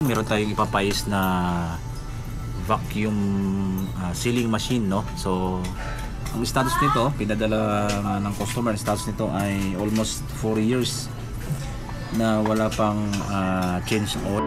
Meron tayong ipapais na vacuum sealing machine, no? So ang status nito, pinadala ng customer, ang status nito ay almost 4 years na wala pang change oil.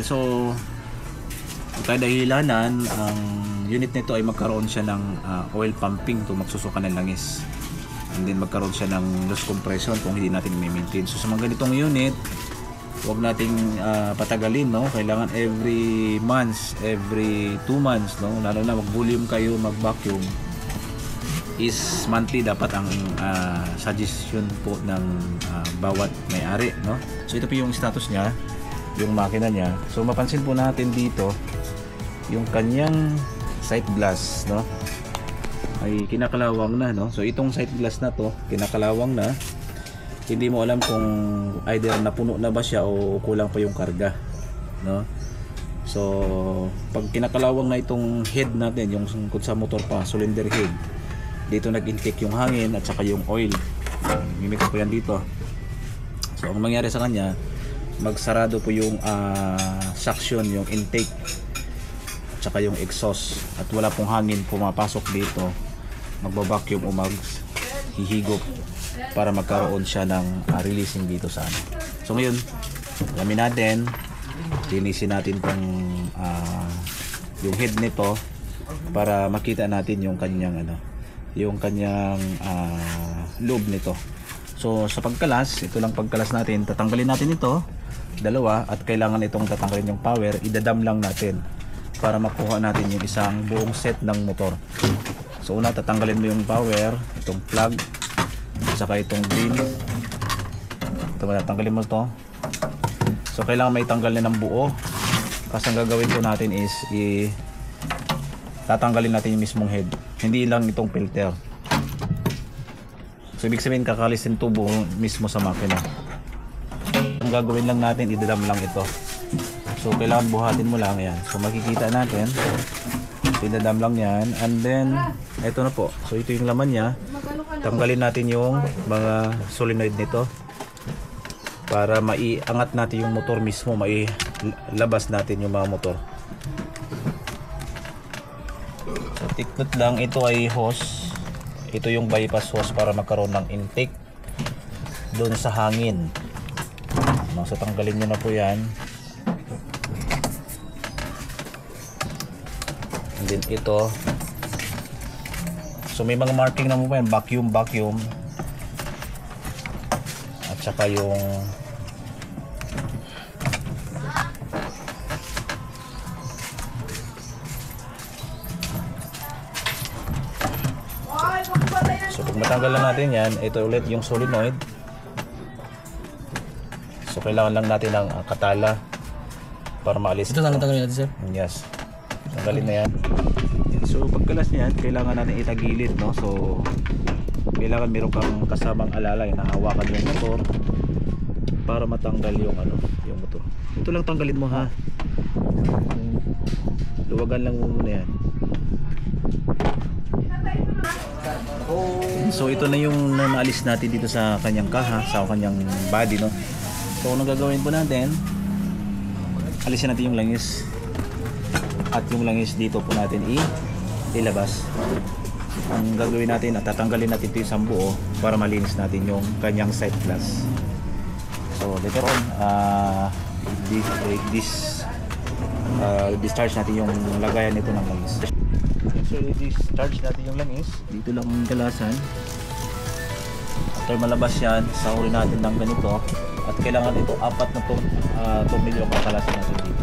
So, kadahilanan, ang unit nito ay magkaroon siya ng oil pumping to magsusuka ng langis, and then magkaroon siya ng loss compression kung hindi natin i-maintain. So sa mga ganitong unit, huwag nating patagalin, no? Kailangan every months, every 2 months, no? Lalo na mag-volume kayo, mag-vacuum, is monthly dapat ang suggestion po ng bawat may-ari, no? So ito po yung status niya, yung makina niya. So mapansin po natin dito yung kanyang sight glass, no, ay kinakalawang na, no. So itong sight glass na to kinakalawang na, hindi mo alam kung either napuno na ba siya o kulang pa yung karga, no. So pag kinakalawang na itong head natin, yung kung sa motor pa, cylinder head, dito nag-intake yung hangin at saka yung oil, mimix po yan dito. So ang mangyari sa kanya, magsarado po yung suction, yung intake at saka yung exhaust, at wala pong hangin pumapasok dito, magbabacuum o maghihigop para magkaroon siya ng releasing dito sa ano. So ngayon, alamin natin, linisin natin tong yung head nito para makita natin yung kanyang yung kanyang loob nito. So sa pagkalas, ito lang pagkalas natin, tatanggalin natin ito dalawa, at kailangan itong tatanggalin yung power, idadam lang natin para makuha natin yung isang buong set ng motor. So una, tatanggalin mo yung power, itong plug, saka itong green. Ito, tatanggalin mo to. So kailangan may tanggal na ng buo, kasi ang gagawin po natin is tatanggalin natin yung mismong head, hindi lang itong filter. So ibig sabihin, kakalisin tubo mismo sa makina. Ang gagawin lang natin, idadam lang ito. So kailangan buhatin mo lang yan. So makikita natin, idadam lang yan, and then ito na po. So ito yung laman niya. Tanggalin natin yung mga solenoid nito para maiangat natin yung motor mismo, mailabas natin yung mga motor. So tiktot lang, ito ay hose. Ito yung bypass hose para magkaroon ng intake doon sa hangin. So tanggalin nyo na po yan. And then ito, so may mga marking na mo pa yan, vacuum at saka yung so pag matanggal na natin yan, ito ulit yung solenoid. So kailangan lang natin ng katala para maalis. Ito lang tanggalin natin, sir? Yes. Tanggalin na yan. So pagkalas niyan, kailangan natin itagilid, no? So kailangan meron kang kasamang alalay na hawakan yung motor para matanggal yung yung motor. Ito lang tanggalin mo, ha. Luwagan lang muna yan. So ito na yung naalis natin dito sa kanyang kaha, sa kanyang body, no? So anong gagawin po natin, alisin natin yung langis, at yung langis dito po natin ilabas. Ang gagawin natin, at tatanggalin natin ito isang buo para malinis natin yung kanyang sight glass. So later on, discharge natin yung lagayan nito ng langis. So discharge natin yung langis, dito lang ang galasan. After malabas yan, sahurin natin ng ganito, at kailangan ito 4 na tornilyo ang kakalasin natin dito.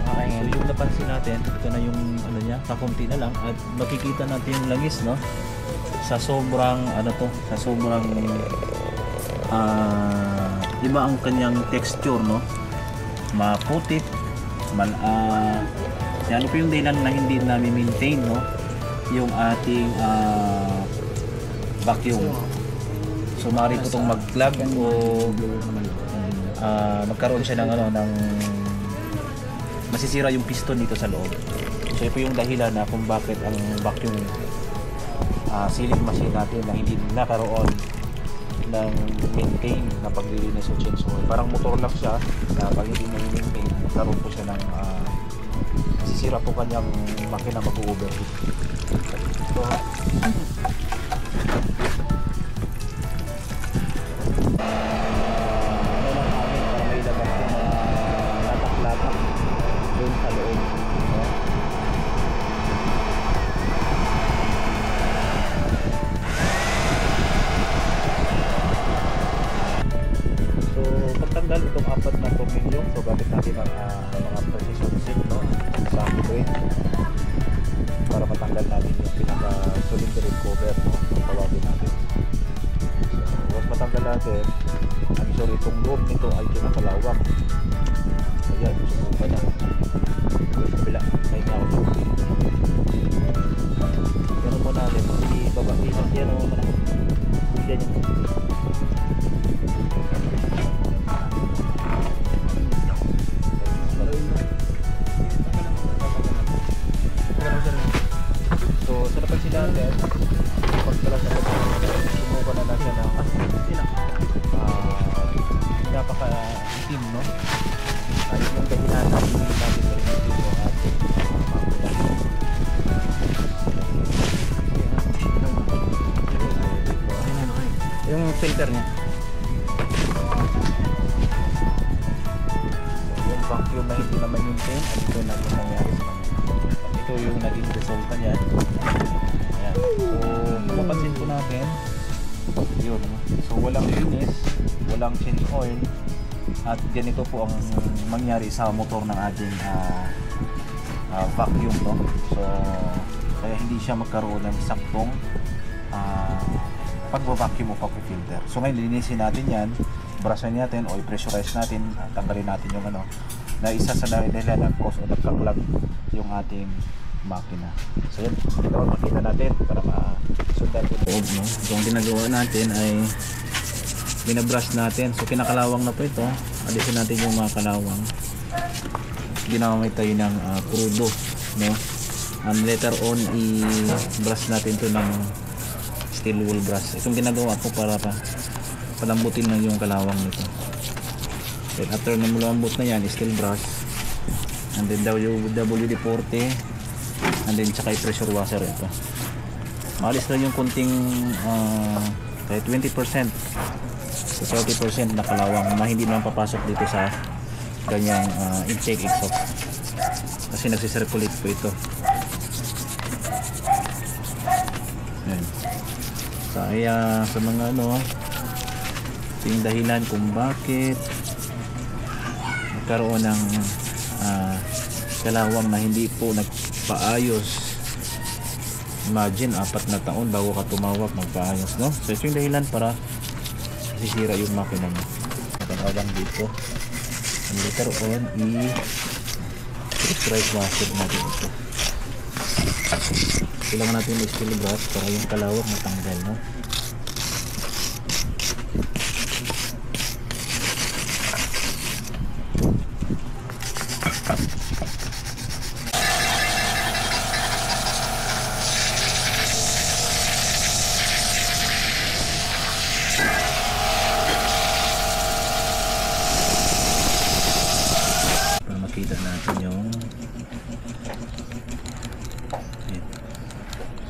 So yung napansin natin, ito na yung niya, kakunti na lang, at makikita natin yung langis, no, sa sobrang sa sobrang iba ang kanyang texture, no, maputik, Yan po yung dahilan na hindi namin maintain, no, yung ating vacuum. So maaari po itong mag-clog o magkaroon siya ng masisira yung piston dito sa loob. So ito yung dahilan na kung bakit ang vacuum sealing machine natin na hindi nakaroon ng maintain na paglilinis o change oil. Parang motor lang siya na pag hindi na maintain, magkaroon po siya ng masisira po kanyang makina, mag-overheat. So, pagtanggal itong apat na tornilyo, so gamit natin ang mga precision set, no, sa blade para matanggal natin yung pinaka cylinder cover, no, tawagin natin. So once matanggal natin, I'm sure itong loob nito ay kinakalawang. So yan, susubukan na yung kabila, may nga ako yan mo natin, ibaba yan o muna yan yung natin, pagkalas na sumuko na siya ng napaka-itim, no? Ay yung dahilan na hindi natin narinig yung ating yung filter niya. So, yung vacuum na hindi na ma-maintain, ito na yung nangyari sa kanya. Ito yung naging resulta niya. So, mapapansin po natin yun. So, walang linis, walang change oil, at ganito po ang mangyari sa motor ng ating vacuum, no? So, kaya hindi siya magkaroon ng saktong pagba-vacuum o pag-filter. So, ngayon linisin natin yan, brushin natin o i-pressurize natin, tanggalin natin yung na isa sa dahilan na cause o nagka-clog yung ating makina. So yan, ito makita natin para masundan po loob, no? So ang ginagawa natin ay binabrush natin. So kinakalawang na po ito, alisin natin yung mga kalawang, ginamit tayo ng crudo, no? And later on i-brush natin to ng steel wool brush. Itong ginagawa ko para palambutin lang yung kalawang nito. Then after na mulambot na yan, steel brush, and then WD-40, and then tsaka i-pressure washer ito. Maalis lang yung kunting kahit 20% sa 30% na kalawang na hindi naman papasok dito sa ganyang intake exhaust kasi nagsisirculate po ito. Ayan. Kaya sa mga ito yung dahilan kung bakit nagkaroon ng kalawang na hindi po nagpaayos. Imagine 4 na taon bago ka tumawag magpaayos, no? So ito yung dahilan para sisira yung makina mo. Matangawang dito, and later on i-strike washer natin ito. Kailangan natin yung steel brush para yung kalawang matanggal, no? Makita natin yung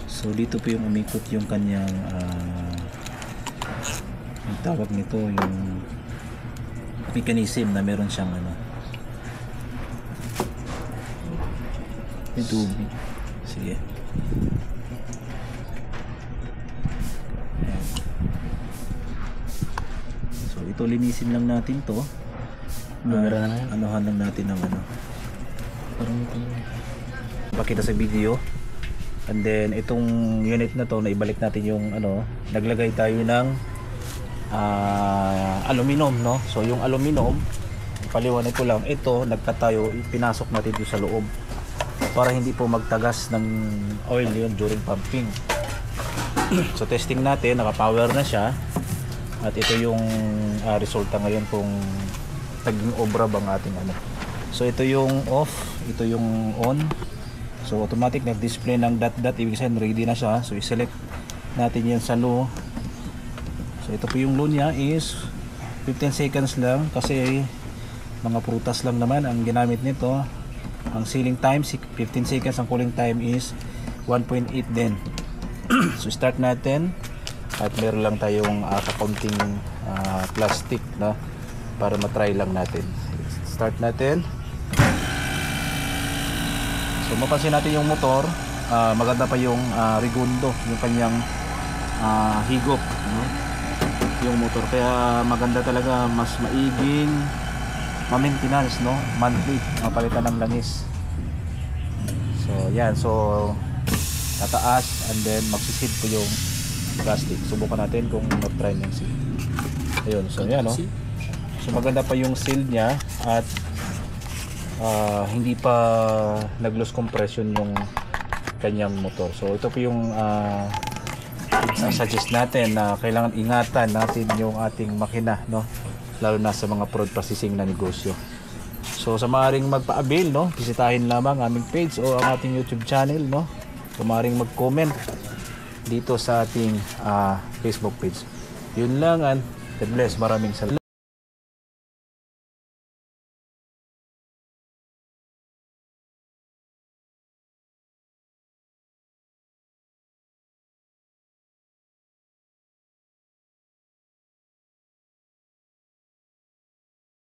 so dito po yung umikot yung kanyang yung tawag nito yung mechanism na meron siyang yung tubig. Sige, ayan. So ito linisin lang natin to. Anuhan lang natin ng parang pakita sa video, and then itong unit na to na ibalik natin yung naglagay tayo ng aluminum, no? So yung aluminum paliwanag ko lang, ito nagkatayo, pinasok natin dito sa loob para hindi po magtagas ng oil yun during pumping. So testing natin, naka-power na siya at ito yung resulta ngayon kung naging obra bang ating ano. So ito yung off, ito yung on. So automatic nag-display ng dot, ibig sabihin ready na siya. So i-select natin yan sa low. So ito po yung low niya is 15 seconds lang kasi mga prutas lang naman ang ginamit nito. Ang sealing time 15 seconds, ang cooling time is 1.8 din. So start natin at meron lang tayong kakaunting plastic na para matry lang natin. Start natin. So mapansin natin yung motor, maganda pa yung Segundo, yung kanyang higop, no? Yung motor, kaya maganda talaga, mas maiging ma-maintenance, no? Monthly, mapalitan ng langis. So yan, so tataas and then magsisid po yung plastic. Subukan natin kung mag-try ng seal. Ayun, so yan, no? So maganda pa yung seal niya at hindi pa nag-lose compression yung kanyang motor. So ito po yung suggest natin na kailangan ingatan natin yung ating makina, no? Lalo na sa mga prod processing na negosyo. So sa maaaring magpa-avail, no, bisitahin lamang aming page o ang ating YouTube channel, no? So maaaring mag-comment dito sa ating Facebook page. Yun lang, and God bless. Maraming salamat.